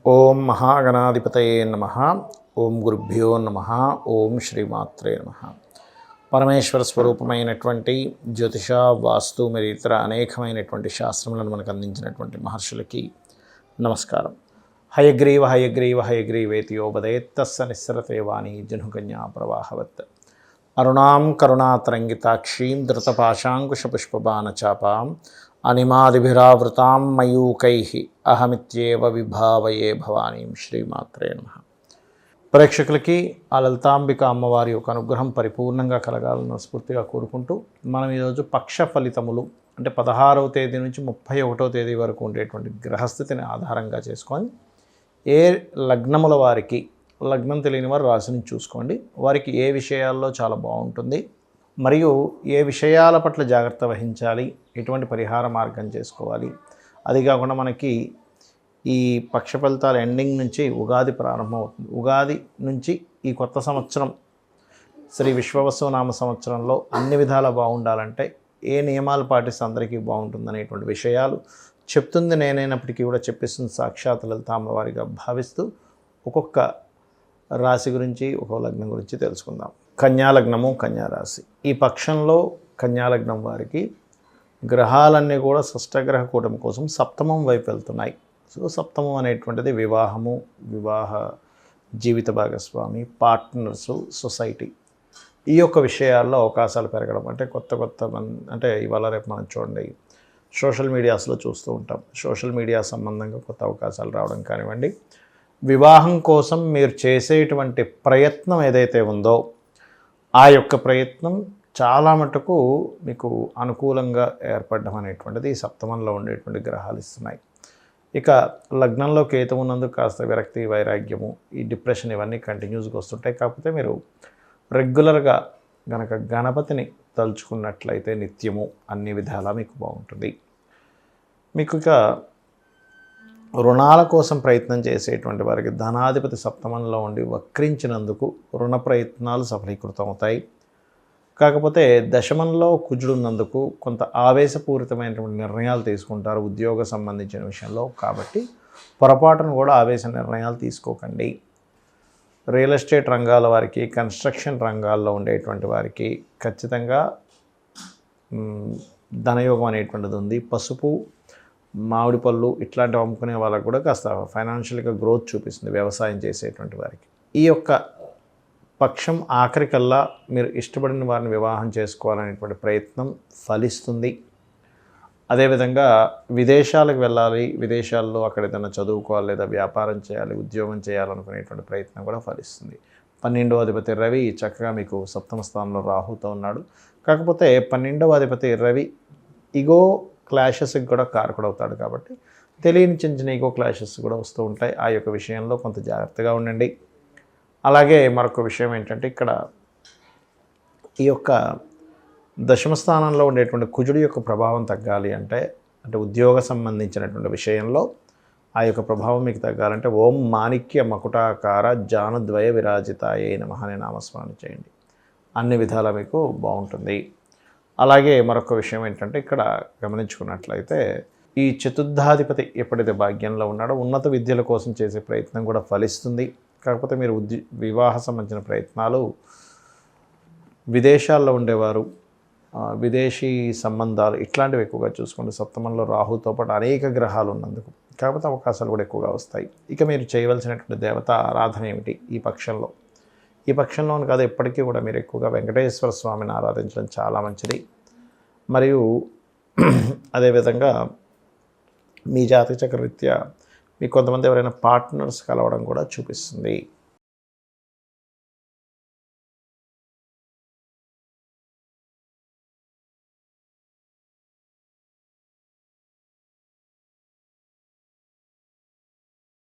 ఓం మహాగణాధిపతయే నమః. ఓం గురుభ్యో నమః. ఓం శ్రీమాత్రే నమః. పరమేశ్వర స్వరూపమైనటువంటి జ్యోతిష, వాస్తు మరియు ఇతర అనేకమైనటువంటి శాస్త్రములను మనకు అందించినటువంటి మహర్షులకి నమస్కారం. హయగ్రీవ హయగ్రీవ హయగ్రీవేతి యోపదేత్తస్స నిస్సరతే వాణి జనుకన్యా ప్రవాహవత్. అరుణాం కరుణాతరంగితాక్షీం ధృతపాశాంకుశపుష్పబాణచాపాం అనిమాదిభిరావృతాం మయూకైః అహమిత్యేవ విభావయే భవానీం. శ్రీమాత్రే నమః. ప్రేక్షకులకి ఆ లలితాంబిక అమ్మవారి యొక్క అనుగ్రహం పరిపూర్ణంగా కలగాలని స్ఫూర్తిగా కోరుకుంటూ మనం ఈరోజు పక్ష ఫలితములు అంటే 16వ తేదీ నుంచి 31వ తేదీ వరకు ఉండేటువంటి గ్రహస్థితిని ఆధారంగా చేసుకొని ఏ లగ్నముల వారికి, లగ్నం తెలియని వారు రాశిని చూసుకోండి, వారికి ఏ విషయాల్లో చాలా బాగుంటుంది, మరియు ఏ విషయాల పట్ల జాగ్రత్త వహించాలి, ఎటువంటి పరిహార మార్గం చేసుకోవాలి. అది కాకుండా మనకి ఈ పక్ష ఫలితాల ఎండింగ్ నుంచి ఉగాది ప్రారంభమవుతుంది. ఉగాది నుంచి ఈ కొత్త సంవత్సరం శ్రీ విశ్వవసునామ సంవత్సరంలో అన్ని విధాలా బాగుండాలంటే ఏ నియమాలు పాటిస్తే అందరికీ బాగుంటుందనేటువంటి విషయాలు చెప్తుంది నేనైనప్పటికీ కూడా చెప్పిస్తుంది సాక్షాత్ లలితామ్మవారిగా భావిస్తూ ఒక్కొక్క రాశి గురించి, ఒక్కొక్క లగ్నం గురించి తెలుసుకుందాం. కన్యాలగ్నము, కన్యారాశి. ఈ పక్షంలో కన్యాలగ్నం వారికి గ్రహాలన్నీ కూడా షష్టగ్రహ కూటమి కోసం సప్తమం వైపు వెళ్తున్నాయి. సో సప్తమం అనేటువంటిది వివాహము, వివాహ జీవిత భాగస్వామి, పార్ట్నర్సు, సొసైటీ, ఈ యొక్క విషయాల్లో అవకాశాలు పెరగడం. అంటే కొత్త అంటే ఇవాళ రేపు మనం చూడండి సోషల్ మీడియాస్లో చూస్తూ ఉంటాం. సోషల్ మీడియా సంబంధంగా కొత్త అవకాశాలు రావడం కానివ్వండి, వివాహం కోసం మీరు చేసేటువంటి ప్రయత్నం ఏదైతే ఉందో ఆ యొక్క ప్రయత్నం చాలా మటుకు మీకు అనుకూలంగా ఏర్పడడం అనేటువంటిది ఈ సప్తమంలో ఉండేటువంటి గ్రహాలు ఇస్తున్నాయి. ఇక లగ్నంలో కేతు ఉన్నందుకు కాస్త విరక్తి, వైరాగ్యము, ఈ డిప్రెషన్ ఇవన్నీ కంటిన్యూస్గా వస్తుంటాయి. కాకపోతే మీరు రెగ్యులర్గా గనక గణపతిని తలుచుకున్నట్లయితే నిత్యము అన్ని విధాలా మీకు బాగుంటుంది. మీకు ఇక రుణాల కోసం ప్రయత్నం చేసేటువంటి వారికి ధనాధిపతి సప్తమంలో ఉండి వక్రించినందుకు రుణ ప్రయత్నాలు సఫలీకృతం అవుతాయి. కాకపోతే దశమంలో కుజుడు ఉన్నందుకు కొంత ఆవేశపూరితమైనటువంటి నిర్ణయాలు తీసుకుంటారు ఉద్యోగ సంబంధించిన విషయంలో. కాబట్టి పొరపాటును కూడా ఆవేశ నిర్ణయాలు తీసుకోకండి. రియల్ ఎస్టేట్ రంగాల వారికి, కన్స్ట్రక్షన్ రంగాల్లో ఉండేటువంటి వారికి ఖచ్చితంగా ధనయోగం అనేటువంటిది ఉంది. పసుపు, మామిడి పళ్ళు ఇట్లాంటివి అమ్ముకునే వాళ్ళకు కూడా కాస్త ఫైనాన్షియల్గా గ్రోత్ చూపిస్తుంది వ్యవసాయం చేసేటువంటి వారికి. ఈ యొక్క పక్షం ఆఖరికల్లా మీరు ఇష్టపడిన వారిని వివాహం చేసుకోవాలనేటువంటి ప్రయత్నం ఫలిస్తుంది. అదేవిధంగా విదేశాలకు వెళ్ళాలి, విదేశాల్లో అక్కడ ఏదైనా చదువుకోవాలి, లేదా వ్యాపారం చేయాలి, ఉద్యోగం చేయాలనుకునేటువంటి ప్రయత్నం కూడా ఫలిస్తుంది. 12వ అధిపతి రవి చక్కగా మీకు సప్తమ స్థానంలో రాహుతో ఉన్నాడు. కాకపోతే 12వ అధిపతి రవి ఇగో క్లాషెస్కి కూడా కారకుడవుతాడు. కాబట్టి తెలియని చిన్న ఈగో క్లాషెస్ కూడా వస్తూ ఉంటాయి. ఆ యొక్క విషయంలో కొంత జాగ్రత్తగా ఉండండి. అలాగే మరొక విషయం ఏంటంటే ఇక్కడ ఈ యొక్క దశమ స్థానంలో ఉండేటువంటి కుజుడి యొక్క ప్రభావం తగ్గాలి అంటే ఉద్యోగ సంబంధించినటువంటి విషయంలో ఆ యొక్క ప్రభావం మీకు తగ్గాలంటే ఓం మాణిక్య మకుటాకార జానుద్వయ విరాజితాయే నమః అనే నామస్మరణ చేయండి. అన్ని విధాలా మీకు బాగుంటుంది. అలాగే మరొక విషయం ఏంటంటే ఇక్కడ గమనించుకున్నట్లయితే ఈ చతుర్థాధిపతి ఎప్పుడైతే భాగ్యంలో ఉన్నాడో ఉన్నత విద్యల కోసం చేసే ప్రయత్నం కూడా ఫలిస్తుంది. కాకపోతే మీరు వివాహ సంబంధించిన ప్రయత్నాలు, విదేశాల్లో ఉండేవారు, విదేశీ సంబంధాలు ఇట్లాంటివి ఎక్కువగా చూసుకోండి. సప్తమంలో రాహుతో పాటు అనేక గ్రహాలు ఉన్నందుకు కాకపోతే అవకాశాలు కూడా ఎక్కువగా వస్తాయి. ఇక మీరు చేయవలసినటువంటి దేవతా ఆరాధన ఏమిటి ఈ పక్షంలో? ఈ పక్షంలోని కాదు, ఎప్పటికీ కూడా మీరు ఎక్కువగా వెంకటేశ్వర స్వామిని ఆరాధించడం చాలా మంచిది. మరియు అదేవిధంగా మీ జాతక చక్రరీత్యా మీకు కొంతమంది ఎవరైనా పార్ట్నర్స్ కలవడం కూడా చూపిస్తుంది.